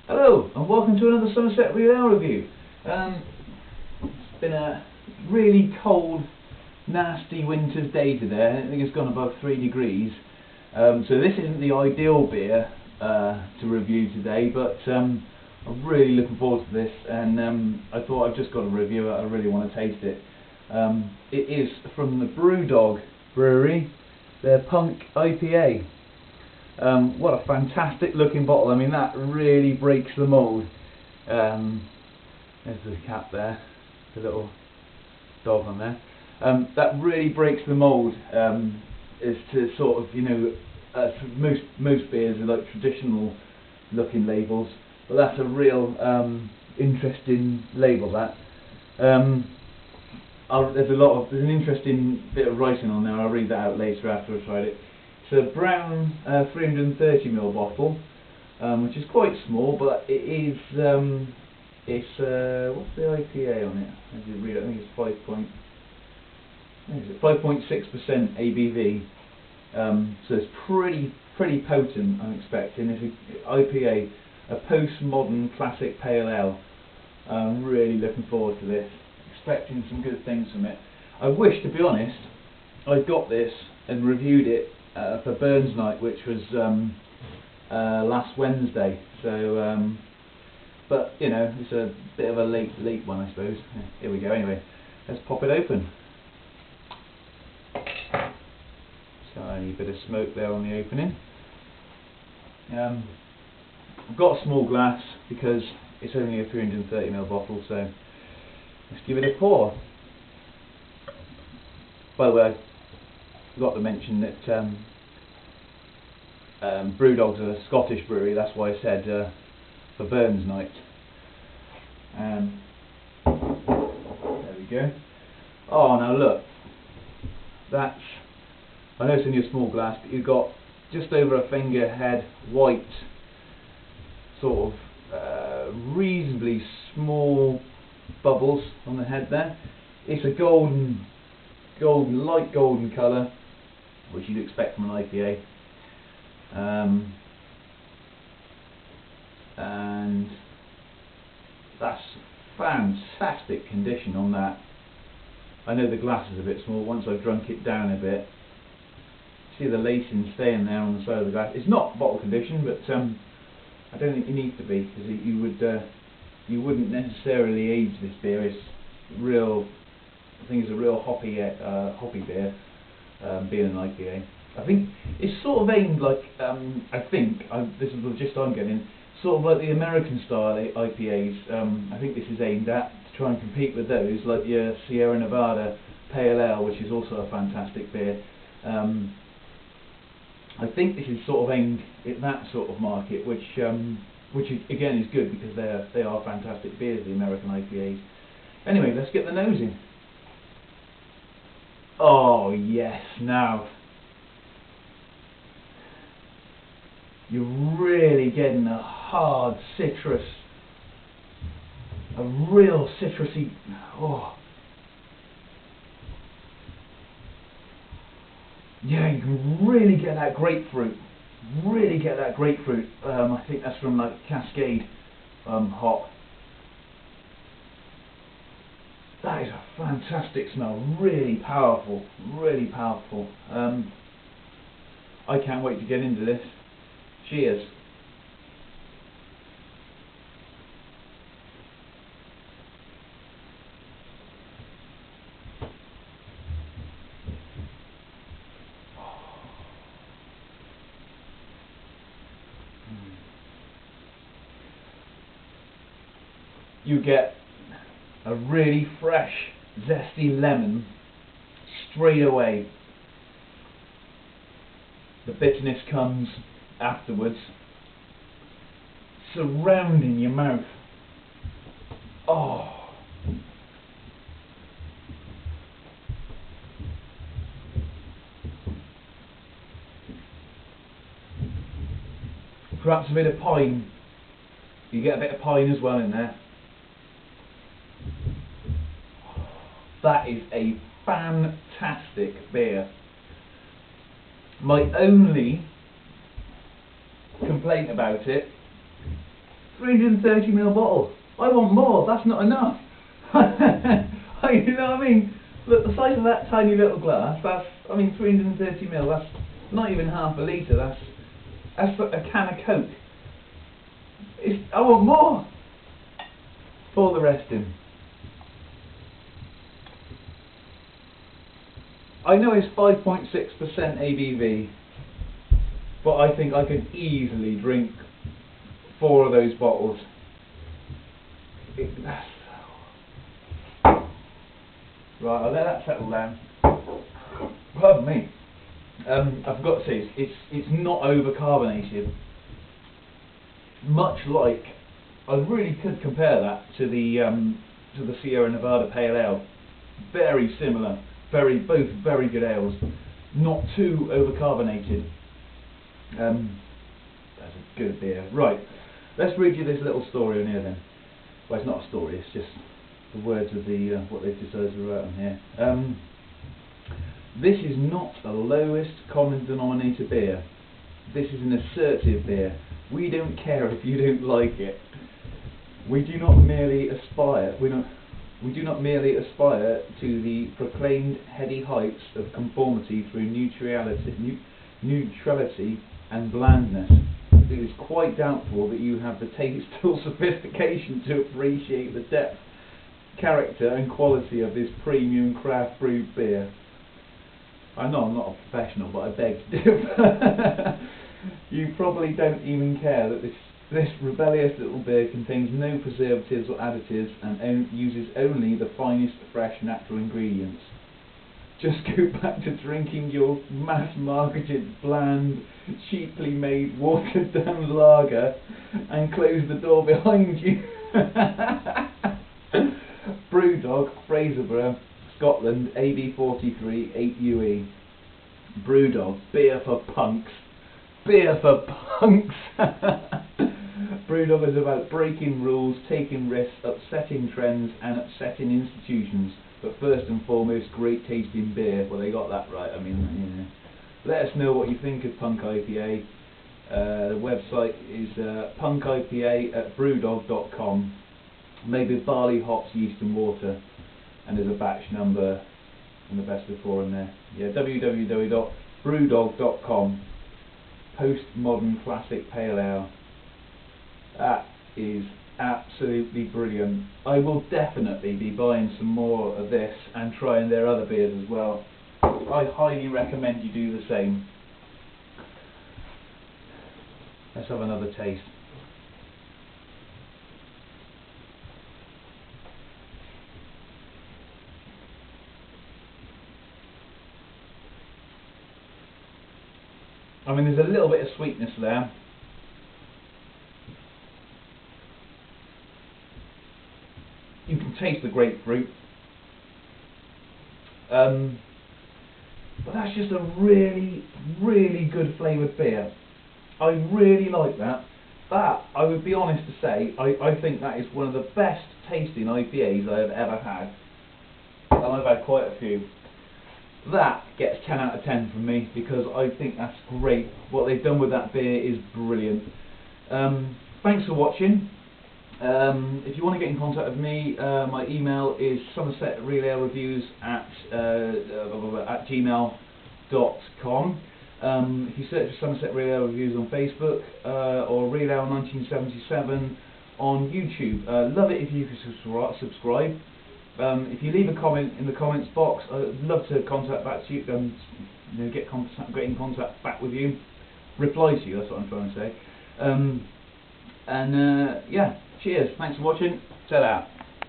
Hello and welcome to another Somerset Real Ale review. It's been a really cold, nasty winter's day today. I think it's gone above 3 degrees. So this isn't the ideal beer to review today, but I'm really looking forward to this, and I thought I've just got to review it. I really want to taste it. It is from the Brewdog brewery, their Punk IPA. What a fantastic looking bottle. I mean, that really breaks the mould. There's the cap there, the little dog on there. That really breaks the mould as to sort of, you know, most beers are like traditional looking labels, but that's a real interesting label, that. There's an interesting bit of writing on there. I'll read that out later after I've tried it. It's a brown 330ml bottle, which is quite small, but it is. What's the IPA on it? I did read it. I think it's 5.6% ABV. So it's pretty potent. I'm expecting. It's an IPA, a postmodern classic pale ale. I'm really looking forward to this. Expecting some good things from it. I wish, to be honest, I got this and reviewed it for Burns Night, which was last Wednesday. So, but you know, it's a bit of a late one, I suppose. Here we go. Anyway, let's pop it open. Tiny bit of smoke there on the opening. I've got a small glass because it's only a 330ml bottle, so let's give it a pour. By the way, I forgot to mention that Brewdog's a Scottish brewery. That's why I said for Burns Night. There we go. Oh, now look, that's, I know it's only a small glass, but you've got just over a finger head white, sort of reasonably small bubbles on the head there. It's a light golden colour, which you'd expect from an IPA. And that's fantastic condition on that. I know the glass is a bit small. Once I've drunk it down a bit, see the lacing staying there on the side of the glass. It's not bottle condition, but I don't think you need to be, because you wouldn't necessarily age this beer. It's real. I think it's a real hoppy beer, being an IPA. I think it's sort of aimed like, this is the gist I'm getting, sort of like the American style IPAs. I think this is aimed at to try and compete with those, like your Sierra Nevada Pale Ale, which is also a fantastic beer. I think this is sort of aimed at that sort of market, which again is good because they are fantastic beers, the American IPAs. Anyway, let's get the nose in. Oh yes, now you're really getting a hard citrus, a real citrusy, oh yeah, you can really get that grapefruit, I think that's from like Cascade hop. That is a fantastic smell, really powerful, I can't wait to get into this. Cheers. You get a really fresh, zesty lemon straight away. The bitterness comes afterwards, surrounding your mouth. Oh, perhaps a bit of pine. You get a bit of pine as well in there. That is a fantastic beer. My only complaint about it 330ml bottle. I want more. That's not enough. You know what I mean? Look, the size of that tiny little glass. That's, I mean, 330ml. That's not even half a litre. That's a can of Coke. I want more. Pour the rest in. I know it's 5.6% ABV, but I think I could easily drink 4 of those bottles. Right, I'll let that settle down. Pardon me. I forgot to say, it's not overcarbonated. Much like, I really could compare that to the Sierra Nevada Pale Ale. Very similar, both very good ales. Not too overcarbonated. That's a good beer. Right, let's read you this little story on here then. Well, it's not a story, it's just the words of the what they've decided to write on here. This is not a lowest common denominator beer. This is an assertive beer. We don't care if you don't like it. We do not merely aspire. We do not merely aspire to the proclaimed heady heights of conformity through neutrality and blandness. It is quite doubtful that you have the taste or sophistication to appreciate the depth, character and quality of this premium craft brewed beer. I know I'm not a professional, but I beg to differ. You probably don't even care that this rebellious little beer contains no preservatives or additives and uses only the finest fresh natural ingredients. Just go back to drinking your mass-marketed, bland, cheaply made, watered-down lager and close the door behind you. Brewdog, Fraserburgh, Scotland, AB 43 8UE. Brewdog, beer for punks. Beer for punks. Brewdog is about breaking rules, taking risks, upsetting trends and upsetting institutions. But first and foremost, great tasting beer. Well, they got that right. I mean, yeah. Let us know what you think of Punk IPA. The website is punkipa@brewdog.com. Made with barley, hops, yeast and water. And there's a batch number and the best before in there. Yeah, www.brewdog.com. Postmodern classic pale ale. That is absolutely brilliant. I will definitely be buying some more of this and trying their other beers as well. I highly recommend you do the same. Let's have another taste. I mean, there's a little bit of sweetness there. You can taste the grapefruit. But that's just a really, really good flavoured beer. I really like that. That, I would be honest to say, I think that is one of the best tasting IPAs I have ever had. And I've had quite a few. That gets 10 out of 10 from me because I think that's great. What they've done with that beer is brilliant. Thanks for watching. If you want to get in contact with me, my email is somersetrealalereviews@gmail.com. If you search for Somerset Real Ale Reviews on Facebook or Real Ale 1977 on YouTube, love it if you could subscribe. If you leave a comment in the comments box, I'd love to contact back to you, get in contact back with you, reply to you. That's what I'm trying to say. Yeah, cheers. Thanks for watching. Ta-da.